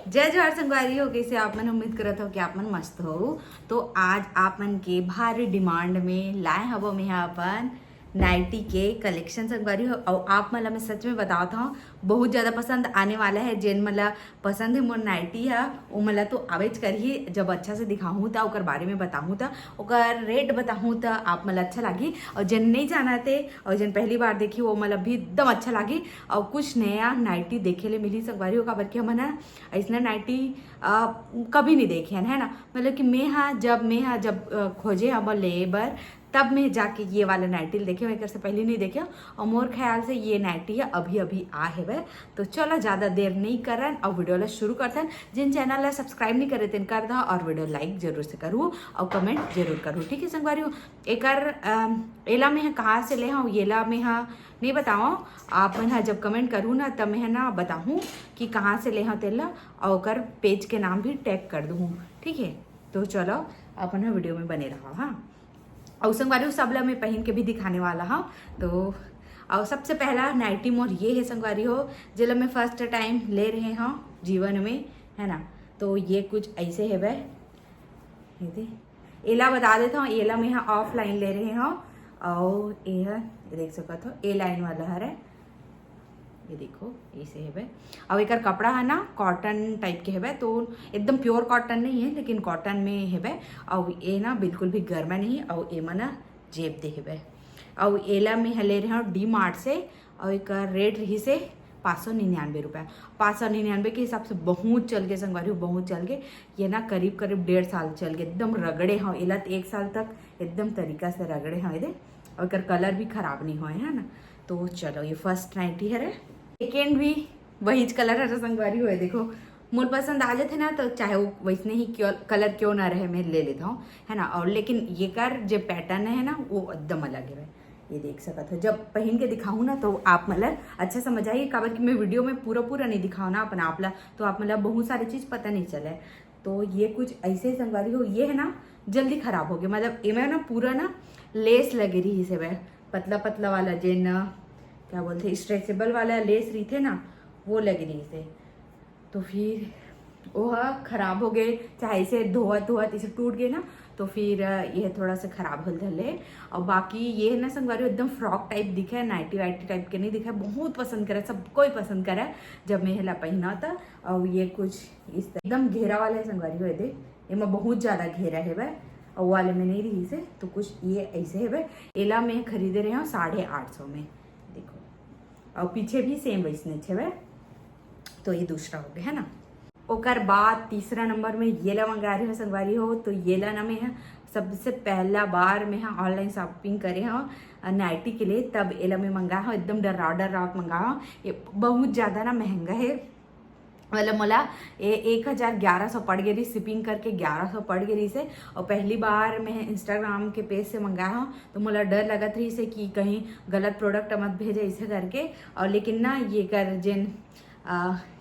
जय जवाहर संगवारी हो, कैसे आप मन उम्मीद करत हो कि आप मन मस्त हो। तो आज आप मन के भारी डिमांड में लाए हवो मैं अपन नाइटी के कलेक्शन संगवारी हो। और आप मन ला मैं सच में बतावत हूँ बहुत ज़्यादा पसंद आने वाला है। जेन मला पसंद है मोर नाइटी है वो मला तो आवेज करही। जब अच्छा से दिखाऊँ तो ओकर बारे में बताऊँ तो ओकर रेट बताऊँ तो आप मला अच्छा लगी। और जेन नहीं जाना थे और जेन पहली बार देखी वो मला भी एकदम अच्छा लगी। और कुछ नया नाइटी देखे ले मिली संगवारी हो, काबर कि हमन ऐसा नाइटी कभी नहीं देखे है ना। मतलब कि मैं जब खोजे अब ले बर तब मैं जाके ये वाला नाइटी देखे, एक से पहले नहीं देखे। और मोर ख्याल से ये नाइटी है अभी अभी आ है। तो चलो ज़्यादा देर नहीं करन और वीडियो ला शुरू करतन। जिन चैनल ला सब्सक्राइब नहीं करे तेन कर दो और वीडियो लाइक जरूर से करूँ और कमेंट जरूर करूँ, ठीक है संगवारी हो। एकर एला में कहाँ से ले हूँ येला में नहीं बताओ। आप मन जब कमेंट करूँ ना तब मैं ना बताऊँ कि कहाँ से ले हूँ तेला और ओकर पेज के नाम भी टैग कर दूँ, ठीक है। तो चलो अपन वीडियो में बने रहो। हाँ, और संगवारी सब ला मैं पहन के भी दिखाने वाला हाँ। तो और सबसे पहला नाइटी मोर ये है संगवारी हो, जिला मैं फर्स्ट टाइम ले रहे हैं जीवन में, है ना। तो ये कुछ ऐसे है वह एला बता देता हूँ। एला में यहाँ ऑफलाइन ले रहे हैं और ये देख सकत हो ए लाइन वाला है। ये देखो ऐसे है वह। और एक कपड़ा है ना कॉटन टाइप के है, तो एकदम प्योर कॉटन नहीं है लेकिन कॉटन में है वह। और ये ना बिल्कुल भी गर्मा नहीं और एमा ना जेब दे है। और एला में ले रहे हैं डी मार्ट से और एक रेट रही से 599 रुपया। 599 के हिसाब से बहुत चल गए संगवारी, बहुत चल गए। ये ना करीब करीब 1.5 साल चल गए, एकदम रगड़े हैं एला 1 साल तक एकदम तरीका से रगड़े हैं ये। और कलर भी खराब नहीं हुए है ना। तो चलो ये फर्स्ट नाइटी है। सेकेंड भी वही कलर है संगवारी हुए। देखो मोर पसंद आ जाते ना तो चाहे वो वैसने ही कलर क्यों ना रहे मैं ले लेता हूँ, है ना। और लेकिन ये कर जो पैटर्न है ना वो एकदम अलग है। ये देख सकते हो, जब पहन के दिखाऊँ ना तो आप मतलब अच्छा समझ आइए। काबर कि मैं वीडियो में पूरा नहीं दिखाऊँ ना अपन आप ला, तो आप मतलब बहुत सारी चीज़ पता नहीं चले। तो ये कुछ ऐसे संगवारी हो, ये है ना जल्दी खराब हो गया। मतलब इमें ना पूरा ना लेस लगे रही से वह पतला पतला वाला जेन क्या बोलते स्ट्रेचेबल वाला लेस रही थे ना वो लग रही से। तो फिर वह खराब हो गए, चाहे इसे धोवत इसे टूट गए ना। तो फिर यह थोड़ा सा खराब हो धले। और बाकी ये है ना संगवारी एकदम फ्रॉक टाइप दिखे, नाइटी वाइटी टाइप के नहीं दिखे। बहुत पसंद करे, सब कोई पसंद करे जब मैं हेला पहना था। और ये कुछ इस एकदम घेरा वाला है संगवारी हो दे, इनमें बहुत ज़्यादा घेरा है वह और वाले में नहीं रही से। तो कुछ ये ऐसे है वह। एला में खरीदे रहे हो 850 में, देखो। और पीछे भी सेम वैसने छे वह। तो ये दूसरा हो गया है ना। ओकर बाद तीसरा नंबर में येला मंगा रही हूँ संगवारी हो। तो येला ना में सबसे पहला बार मैं ऑनलाइन शॉपिंग करे हूँ नाइटी के लिए, तब एला में मंगा हूँ। एकदम डरावट मंगा हूँ। ये बहुत ज़्यादा ना महंगा है, मतलब मला 1100 पड़ गई, शिपिंग करके 1100 पड़ गई से। और पहली बार मैं इंस्टाग्राम के पेज से मंगाया हूँ तो मुझे डर लगत रही से कि कहीं गलत प्रोडक्ट मत भेजे इसे करके। और लेकिन ना ये कर जेन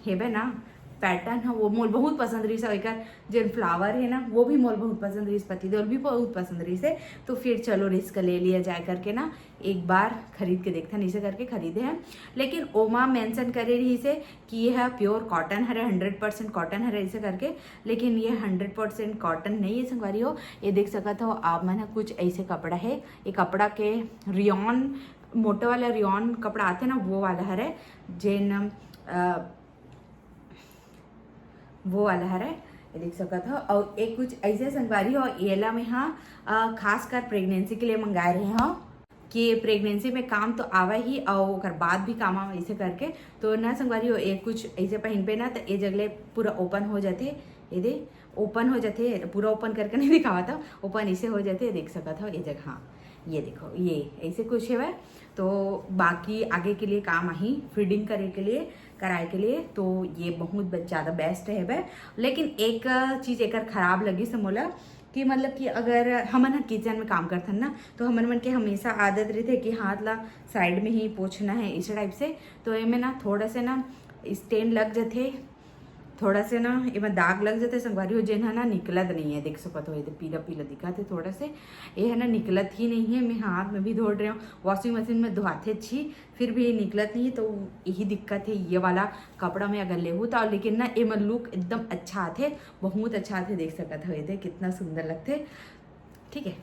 हेबे ना पैटर्न है वो मोल बहुत पसंद रही से। एक जेन फ्लावर है ना वो भी मोल बहुत पसंद रही, पतिदेव भी बहुत पसंद रही से। तो फिर चलो रिस्क ले लिया जाए करके ना एक बार खरीद के देखता नहीं से करके खरीदे हैं। लेकिन ओमा मेंशन करे रही से कि यह प्योर कॉटन है, 100% कॉटन है ऐसे करके। लेकिन ये 100% कॉटन नहीं है संगवारी हो। ये देख सकते हो आप मन कुछ ऐसे कपड़ा है। ये कपड़ा के रियॉन मोटे वाला रियॉन कपड़ा आते ना वो वाला है जेन वो वाला है, ये देख सकते हो। और एक कुछ ऐसे संगवारी हो एला में खास कर प्रेगनेंसी के लिए मंगा रहे हो कि प्रेगनेंसी में काम तो आवा ही और बाद भी काम आवा ऐसे करके। तो ना संगवारी हो एक कुछ ऐसे पहन पे ना तो ये जगले पूरा ओपन हो जाते, ये दे ओपन हो जाते, पूरा ओपन करके नहीं दिखावा था, ओपन ऐसे हो जाते, देख सकता हो ये जगह। हाँ ये देखो ये ऐसे कुछ है वह। तो बाकी आगे के लिए काम आई फीडिंग करे के लिए कराए के लिए तो ये बहुत ज़्यादा बेस्ट है वह। लेकिन एक चीज़ एक खराब लगी से मोला कि मतलब कि अगर हमन किचन में काम करते हैं ना तो हमन मन के हमेशा आदत रहती है कि हाथ ला साइड में ही पोछना है इस टाइप से। तो इनमें ना थोड़ा से ना स्टेन लग जाते थोड़ा से ना एमा दाग लग जाते संगवारी हो, जेन है ना निकलत नहीं है, देख सकते हो ये पीला पीला दिखा थे थोड़ा से, ये है ना निकलत ही नहीं है। मैं हाथ में भी धो रही हूँ, वॉशिंग मशीन में धोते छी, फिर भी ये निकलत नहीं है। तो यही दिक्कत है ये वाला कपड़ा में अगर लेहूँ तो, लेकिन ना एमा लुक एकदम अच्छा आते, बहुत अच्छा आते, देख सकते हो ये कितना सुंदर लगते। ठीक है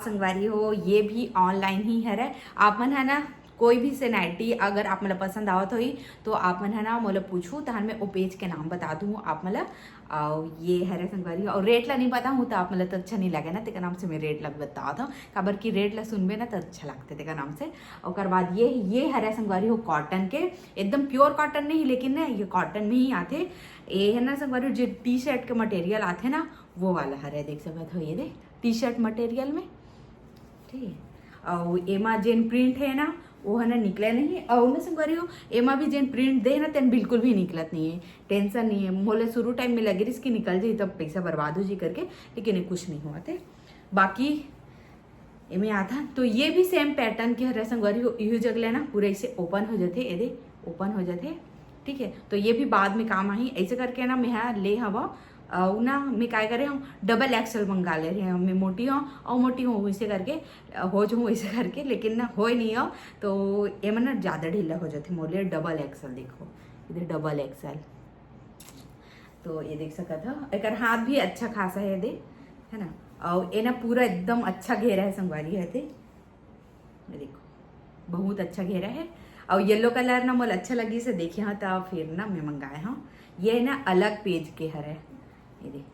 संगवारी हो, ये भी ऑनलाइन ही है। आप मन है ना कोई भी से नाइटी अगर आप मतलब पसंद आवत हो तो आप मन है ना मोला पूछू तो मैं वो पेज के नाम बता दूँ आप मतलब, और ये है संगवारी। और रेट ला नहीं पता हूँ तो आप मतलब तो अच्छा नहीं लगे ना, तेका नाम से मैं रेट लग बता था काबर की रेट ला सुनबे ना तो अच्छा लगते तेका नाम से। और बाद ये हरे संगवारी हो कॉटन के, एकदम प्योर कॉटन नहीं लेकिन ना ये कॉटन में ही आते। ये है ना संगवारी जो टी शर्ट के मटेरियल आते ना वो वाला हरे, देख सकते हो ये दे टी शर्ट मटेरियल में। ठीक है और एमा जेन प्रिंट है ना वो है ना निकले नहीं, और ना संगवारी हो एमा भी जेन प्रिंट दे ना तेन बिल्कुल भी निकलत नहीं है, टेंशन नहीं है। मोले शुरू टाइम में लगे इसकी निकल जाए तब पैसा बर्बाद हो जी करके, लेकिन ये कुछ नहीं हुआ थे। बाकी एमें आता तो ये भी सेम पैटर्न के हरे संगवारी हो, यू जगले ना पूरे ऐसे ओपन हो जाते, ये ओपन हो जाते। ठीक है तो ये भी बाद में काम आई, ऐसे करके ना मैं ले हवा और ना मैं क्या करे हूँ डबल एक्सल मंगा ले रही हूँ। मैं मोटी हूँ और मोटी हूँ वैसे करके हो जाऊँ वैसे करके, लेकिन ना हो ही नहीं हो तो ये में ना ज़्यादा ढीला हो जाते मोले। डबल एक्सल देखो इधर डबल एक्सल, तो ये देख सका था एक हाथ भी अच्छा खासा है दे है ना, और ये ना पूरा एकदम अच्छा घेरा है संगवारी है दे, देखो बहुत अच्छा घेरा है। और येलो कलर ना मोल अच्छा लगी से देखिए हाँ तो फिर ना मैं मंगाए हाँ। ये ना अलग पेज के हर है ये देख,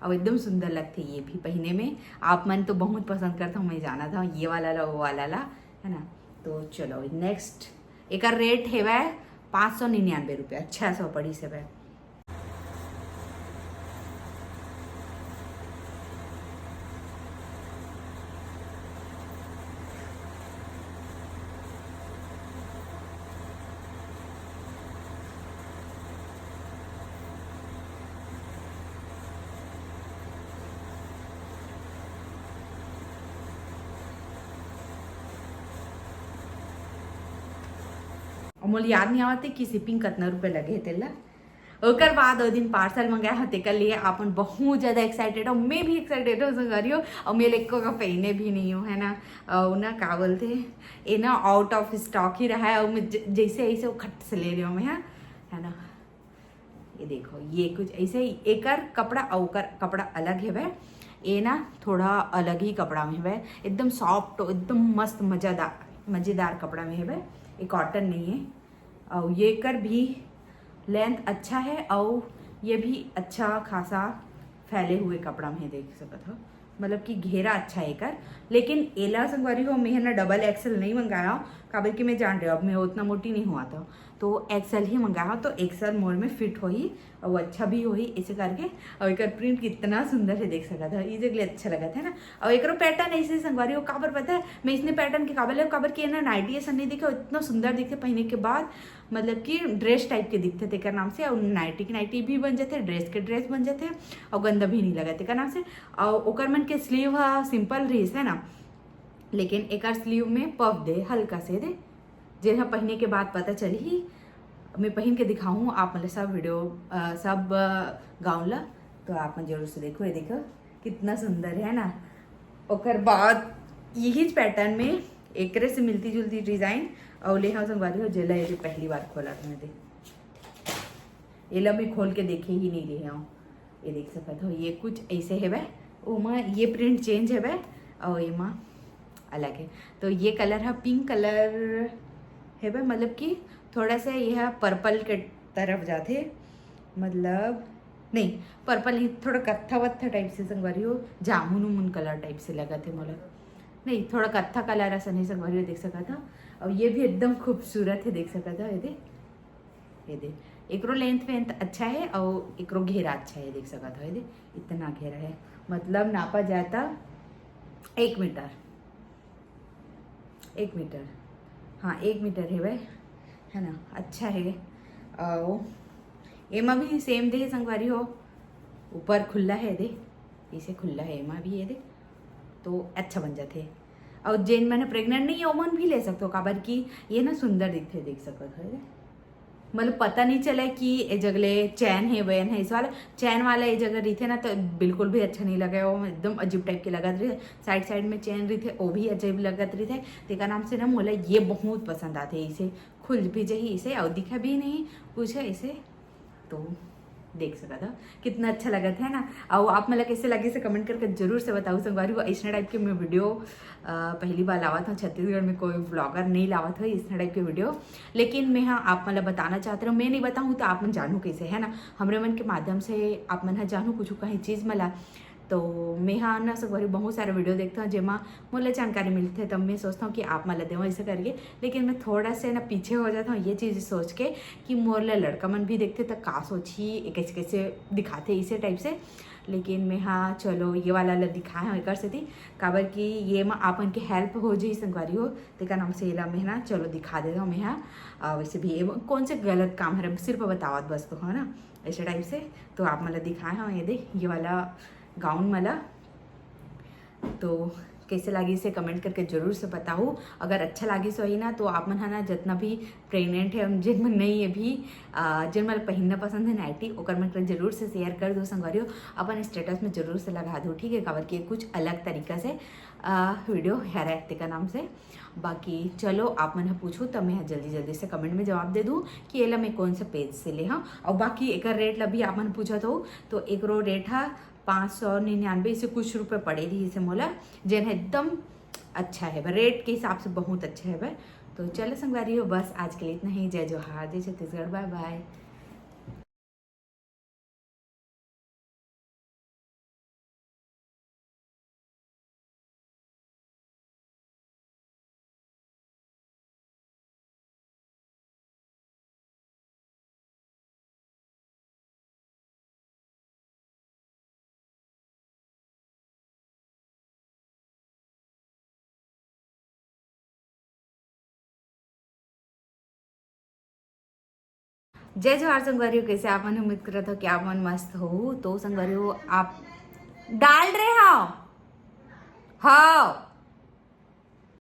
और एकदम सुंदर लगते ये भी पहने में। आप मन तो बहुत पसंद करता हूँ, मैं जाना था ये वाला ला वो वाला ला है ना। तो चलो नेक्स्ट एक रेट है वह 599 रुपया, 600 पड़ी से वह। और मोल याद नहीं आवते कि शिपिंग कितना रुपये लगे तेला। ओकर बाद वो दिन पार्सल मंगाया हते के लिए अपन बहुत ज़्यादा एक्साइटेड हो, मैं भी एक्साइटेड हो संगवारी हो, और मेरे को का पहने भी नहीं हो है ना। और ना क्या बोलते ये ना आउट ऑफ स्टॉक ही रहा है, और मैं जैसे ऐसे वो खट से ले रही हूँ मैं है ना। ये देखो ये कुछ ऐसे ही एक कपड़ा और कपड़ा अलग है वह, ये ना थोड़ा अलग ही कपड़ा में है वह, एकदम सॉफ्ट एकदम मस्त मज़ेदार कपड़ा में है वह, ये कॉटन नहीं है। और ये कर भी लेंथ अच्छा है और ये भी अच्छा खासा फैले हुए कपड़ा में देख सकते हो, मतलब कि घेरा अच्छा है कर। लेकिन एला संगवारी हो मैं ना डबल एक्सल नहीं मंगाया काबर कि मैं जान रही हूँ अब मैं उतना मोटी नहीं हुआ था, तो एक्सल ही मंगाया, तो एक्सल मोड में फिट हो ही और वो अच्छा भी हो ही ऐसे करके। और एक प्रिंट कितना सुंदर है देख सका था, इसे लिए अच्छा लगा था ना। और एक पैटर्न ऐसे संगवारी हो काबर पता है मैं इसने पैटर्न के काबिल है काबर की ना नाइटी ऐसा नहीं दिखे, इतना सुंदर दिखे पहनने के बाद, मतलब कि ड्रेस टाइप के दिखते थे का नाम से। और नाइटी की नाइटी भी बन जाते, ड्रेस के ड्रेस बन जाते और गंदा भी नहीं लगा थे का नाम से। और ओकर मन के स्लीव सिंपल रही है ना, लेकिन एक स्लीव में पफ दे हल्का से दे, जिन्हें पहनने के बाद पता चली ही मैं पहन के दिखाऊँ आप मतलब सब वीडियो सब गाँव ला, तो आप मैं जरूर से देखो। ये देखो कितना सुंदर है ना। ओकर बाद यही पैटर्न में एक से मिलती जुलती डिजाइन और ले हाँ संगवारी हो जेला ये पहली बार खोला था मैं ये ला मैं खोल के देखे ही नहीं रही हूँ। ये देख सकते हो ये कुछ ऐसे है वह, ओमा ये प्रिंट चेंज है वह और एमा अलग है। तो ये कलर है पिंक कलर है वह, मतलब कि थोड़ा सा यह पर्पल के तरफ जाते, मतलब नहीं पर्पल ही थोड़ा कत्था वत्था टाइप से संगवारी हो, जामुन उमुन कलर टाइप से लगा थे मोला, नहीं थोड़ा कत्था कलर ऐसा नहीं संगवारी हो देख सका था। और ये भी एकदम खूबसूरत है देख सका था। ये दे एकरो लेंथ अच्छा है और एकरो घेरा अच्छा है देख सका था। ये दे इतना घेरा है, मतलब नापा जाता 1 मीटर, 1 मीटर हाँ 1 मीटर है वह है ना, अच्छा है। और एमा भी सेम दे संगवारी हो, ऊपर खुला है दे इसे खुला है एमा भी ये दे, तो अच्छा बन जाते। और जेन मैंने प्रेग्नेंट नहीं है ओमन भी ले सकते हो काबर की ये ना सुंदर दिखते देख सकते हो मतलब पता नहीं चला कि ये जगले चैन है वैन है। इस वाला चैन वाला ये जगह रही थे ना तो बिल्कुल भी अच्छा नहीं लगा, वो एकदम अजीब टाइप के लगा रही थे। साइड साइड में चैन रही थे वो भी अजीब लगत रही थे। तेका नाम से ना मोला ये बहुत पसंद आते, इसे खुल भी जाही इसे और दिखा भी नहीं कुछ है इसे। तो देख सका था कितना अच्छा लगा था ना। और आप मतलब कैसे लगे से कमेंट करके जरूर से बताओ। संगवारी को इस टाइप के मैं वीडियो पहली बार लावा था, छत्तीसगढ़ में कोई ब्लॉगर नहीं लावा था इस टाइप के वीडियो। लेकिन मैं हाँ आप मतलब बताना चाहते रहो, मैं नहीं बताऊँ तो आप मन जानू कैसे है ना, हमरे मन के माध्यम से आप मन जानू कुछ कहीं चीज़ मला। तो मैं हाँ ना संगवारी बहुत सारे वीडियो देखता हूँ जेमा मोला जानकारी मिलती है, तब मैं सोचता हूँ कि आप मला देव ऐसे करके। लेकिन मैं थोड़ा से ना पीछे हो जाता हूँ ये चीज़ सोच के कि मोरला लड़का मन भी देखते तो का सोची कैसे कैसे दिखाते इसे टाइप से। लेकिन मैं हाँ चलो ये वाला दिखाए हूँ कर से थी काबर कि ये में आपन के हेल्प हो जाए संगवारी हो, तेका नाम से मैं ना चलो दिखा देता हूँ मैं हाँ। वैसे भी ये कौन से गलत काम है सिर्फ बतावत बस तो है ना ऐसे टाइप से। तो आप मतलब दिखाए हाँ ये देख ये वाला गाउन मला। तो कैसे लगी इसे कमेंट करके जरूर से बताओ। अगर अच्छा लगी सो ही ना तो आप मन है ना जितना भी प्रेग्नेंट है जिन मन नहीं है भी जिन मन पहनना पसंद है नाइटी ओकर मन जरूर से शेयर कर दो संगवारियों, अपन स्टेटस में जरूर से लगा दो ठीक है। काबर कि कुछ अलग तरीका से वीडियो है रहते का नाम से। बाकी चलो आप मन पूछो तब मैं जल्दी जल्दी से कमेंट में जवाब दे दूँ कि ये ला मैं कौन सा पेज से ले हाँ। और बाकी एक रेट ला भी आप मन पूछा तो एक रो रेट है 599 इसे कुछ रुपए पड़े रही इसे मोला जेन एकदम अच्छा है रेट के हिसाब से बहुत अच्छा है भाई। तो चलो संगवारी हो बस आज के लिए इतना ही। जय जोहार जय छत्तीसगढ़, बाय बाय। जय जोहार संगवारी हो, कैसे आप मन उम्मीद कर रहा था कि आप मन मस्त हो। तो संगवारी हो आप डाल रहे हो हाँ